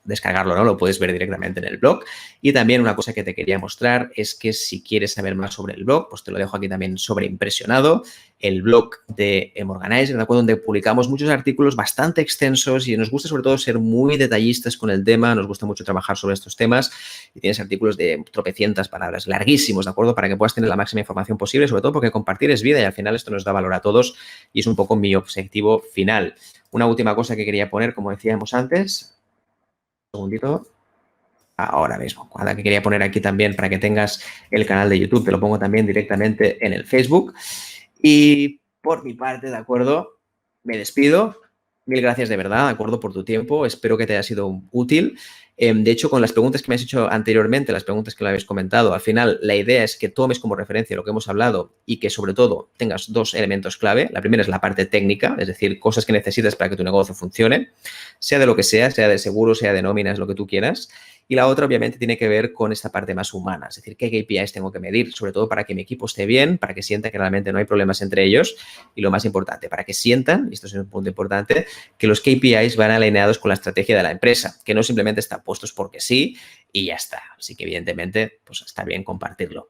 descargarlo, ¿no? Lo puedes ver directamente en el blog. Y también una cosa que te quería mostrar es que si quieres saber más sobre el blog, pues te lo dejo aquí también sobreimpresionado. El blog de Organizer, ¿de acuerdo? Donde publicamos muchos artículos bastante extensos y nos gusta sobre todo ser muy detallistas con el tema. Nos gusta mucho trabajar sobre estos temas y tienes artículos de tropecientas palabras, larguísimos, ¿de acuerdo? Para que puedas tener la máxima información posible, sobre todo porque compartir es vida y al final esto nos da valor a todos y es un poco mi objetivo final. Una última cosa que quería poner, como decíamos antes, un segundito, ahora mismo, la que quería poner aquí también para que tengas el canal de YouTube, te lo pongo también directamente en el Facebook. Y por mi parte, ¿de acuerdo? Me despido. Mil gracias de verdad, ¿de acuerdo? Por tu tiempo. Espero que te haya sido útil. De hecho, con las preguntas que me has hecho anteriormente, las preguntas que le habéis comentado, al final la idea es que tomes como referencia lo que hemos hablado y que sobre todo tengas dos elementos clave. La primera es la parte técnica, es decir, cosas que necesitas para que tu negocio funcione, sea de lo que sea de seguro, sea de nóminas, lo que tú quieras. Y la otra, obviamente, tiene que ver con esta parte más humana, es decir, qué KPIs tengo que medir, sobre todo para que mi equipo esté bien, para que sienta que realmente no hay problemas entre ellos y lo más importante, para que sientan, y esto es un punto importante, que los KPIs van alineados con la estrategia de la empresa, que no simplemente están puestos porque sí y ya está. Así que, evidentemente, pues está bien compartirlo.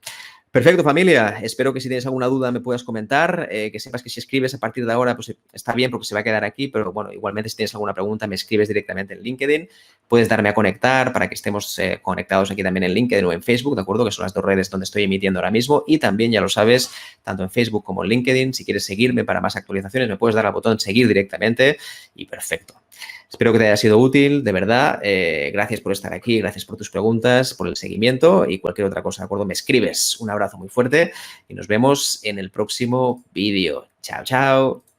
Perfecto, familia. Espero que si tienes alguna duda me puedas comentar, que sepas que si escribes a partir de ahora, pues está bien porque se va a quedar aquí, pero bueno, igualmente si tienes alguna pregunta me escribes directamente en LinkedIn. Puedes darme a conectar para que estemos conectados aquí también en LinkedIn o en Facebook, ¿de acuerdo? Que son las dos redes donde estoy emitiendo ahora mismo. Y también, ya lo sabes, tanto en Facebook como en LinkedIn, si quieres seguirme para más actualizaciones, me puedes dar al botón seguir directamente y perfecto. Espero que te haya sido útil, de verdad. Gracias por estar aquí, gracias por tus preguntas, por el seguimiento y cualquier otra cosa, ¿de acuerdo? Me escribes. Un abrazo muy fuerte y nos vemos en el próximo vídeo. Chao, chao.